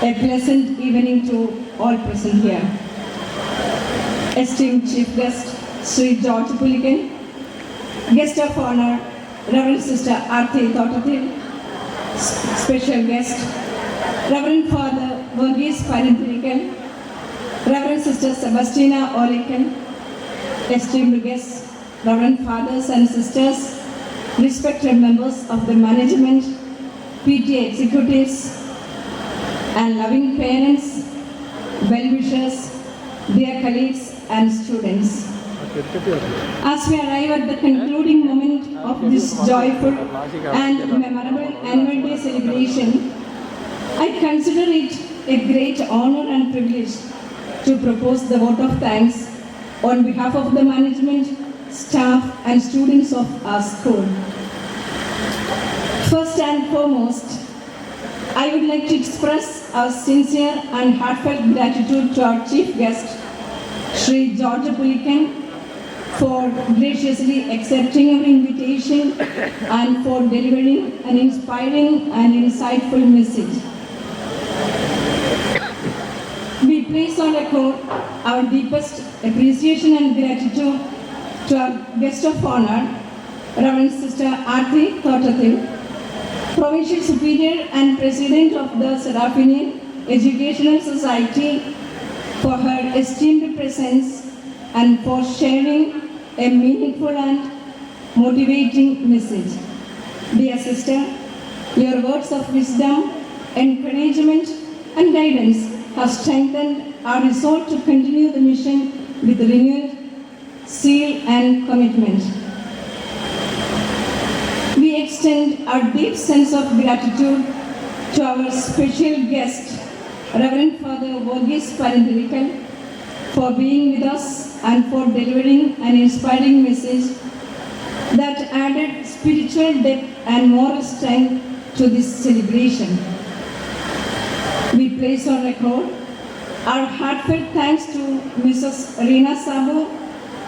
A pleasant evening to all present here. Esteemed Chief Guest, Sri George Pulikan, Guest of Honor, Reverend Sister Arthi Thotathil, Special Guest, Reverend Father Verghese Parinthirikan, Reverend Sister Sebastina Olikan, esteemed guests, Reverend Fathers and Sisters, respected members of the management, PTA executives, and loving parents, well-wishers, dear colleagues and students. As we arrive at the concluding moment of this joyful and memorable annual day celebration, I consider it a great honor and privilege to propose the vote of thanks on behalf of the management, staff and students of our school. First and foremost, I would like to express our sincere and heartfelt gratitude to our chief guest, Sri George Pulikan, for graciously accepting our invitation and for delivering an inspiring and insightful message. We place on record our deepest appreciation and gratitude to our guest of honor, Reverend Sister Arthi Thotathil, Provincial Superior and President of the Seraphinian Educational Society, for her esteemed presence and for sharing a meaningful and motivating message. Dear sister, your words of wisdom, encouragement and guidance have strengthened our resolve to continue the mission with renewed zeal and commitment. We extend our deep sense of gratitude to our special guest, Reverend Father Verghese Parinthirikan, for being with us and for delivering an inspiring message that added spiritual depth and moral strength to this celebration. We place on record our heartfelt thanks to Mrs. Reena Sabu,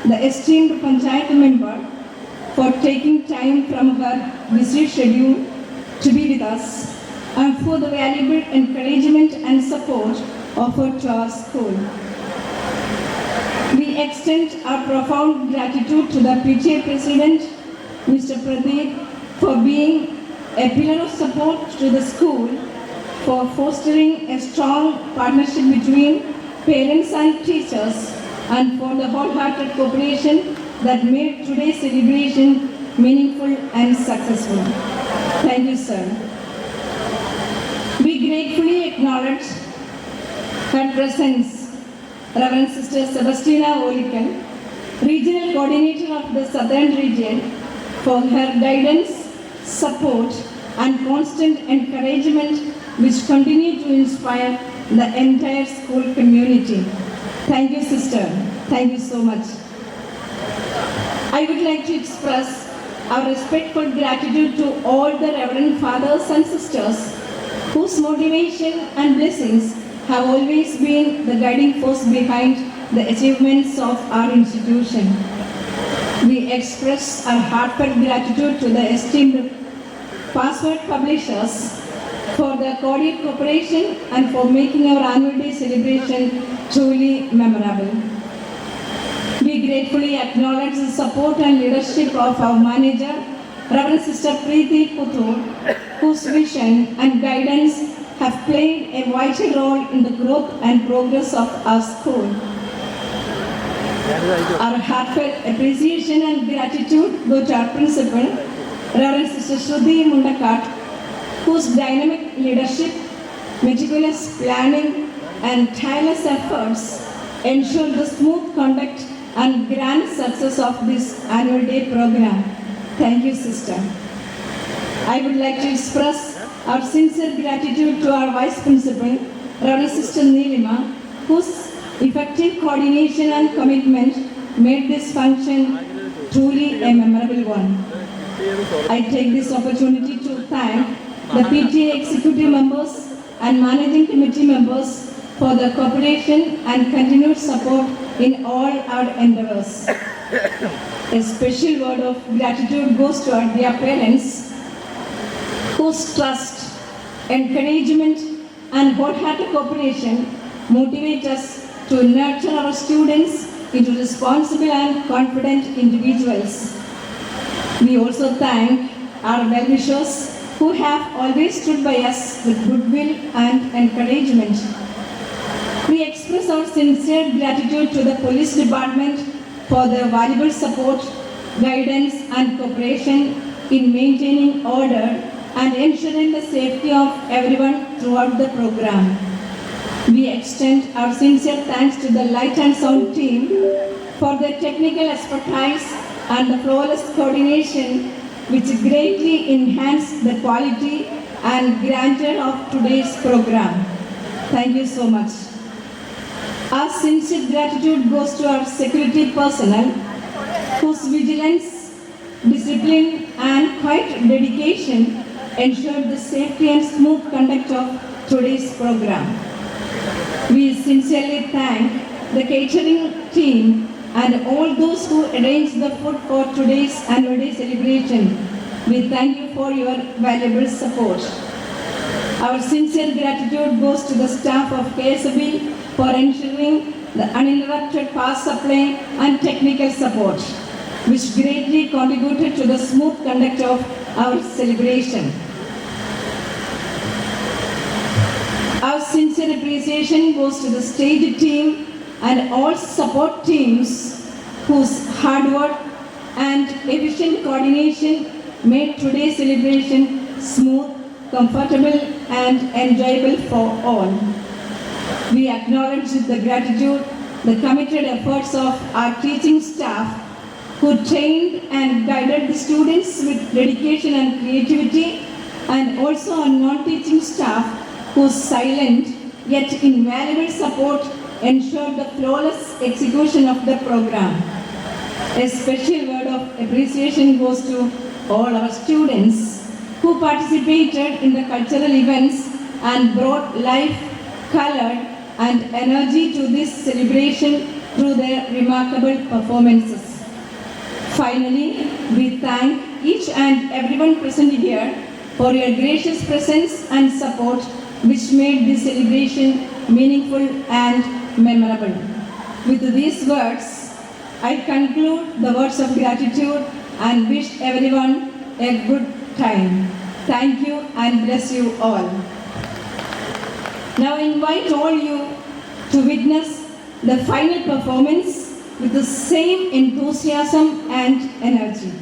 the esteemed Panchayat member, for taking time from her busy schedule to be with us and for the valuable encouragement and support offered to our school. We extend our profound gratitude to the PTA President, Mr. Pradeep, for being a pillar of support to the school, for fostering a strong partnership between parents and teachers, and for the wholehearted cooperation that made today's celebration meaningful and successful. Thank you, sir. We gratefully acknowledge her presence, Reverend Sister Sebastina Olikan, Regional Coordinator of the Southern Region, for her guidance, support and constant encouragement which continue to inspire the entire school community. Thank you, sister. Thank you so much. I would like to express our respectful gratitude to all the Reverend Fathers and Sisters whose motivation and blessings have always been the guiding force behind the achievements of our institution. We express our heartfelt gratitude to the esteemed Password publishers for their cordial cooperation and for making our annual day celebration truly memorable. We gratefully acknowledge the support and leadership of our manager, Reverend Sister Preeti Puttur, whose vision and guidance have played a vital role in the growth and progress of our school. Our heartfelt appreciation and gratitude go to our principal, Reverend Sister Shruti Mundakat, whose dynamic leadership, meticulous planning and tireless efforts ensure the smooth conduct and grand success of this annual day program. Thank you, sister. I would like to express our sincere gratitude to our Vice Principal, Reverend Sister Neelima, whose effective coordination and commitment made this function truly a memorable one. I take this opportunity to thank the PTA executive members and managing committee members for their cooperation and continued support in all our endeavors. A special word of gratitude goes to our dear parents whose trust, encouragement and wholehearted cooperation motivate us to nurture our students into responsible and confident individuals. We also thank our well-wishers who have always stood by us with goodwill and encouragement. We express our sincere gratitude to the police department for their valuable support, guidance and cooperation in maintaining order and ensuring the safety of everyone throughout the program. We extend our sincere thanks to the Light and Sound team for their technical expertise and the flawless coordination which greatly enhanced the quality and grandeur of today's program. Thank you so much. Our sincere gratitude goes to our security personnel whose vigilance, discipline and quiet dedication ensured the safety and smooth conduct of today's program. We sincerely thank the catering team and all those who arranged the food for today's annual day celebration. We thank you for your valuable support. Our sincere gratitude goes to the staff of KSB for ensuring the uninterrupted power supply and technical support, which greatly contributed to the smooth conduct of our celebration. Our sincere appreciation goes to the stage team and all support teams whose hard work and efficient coordination made today's celebration smooth, comfortable and enjoyable for all. We acknowledge with the gratitude the committed efforts of our teaching staff who trained and guided the students with dedication and creativity, and also our non-teaching staff whose silent yet invaluable support ensured the flawless execution of the program. A special word of appreciation goes to all our students who participated in the cultural events and brought life, color and energy to this celebration through their remarkable performances. Finally, we thank each and everyone present here for your gracious presence and support which made this celebration meaningful and memorable. With these words, I conclude the words of gratitude and wish everyone a good time. Thank you and bless you all. Now I invite all you to witness the final performance with the same enthusiasm and energy.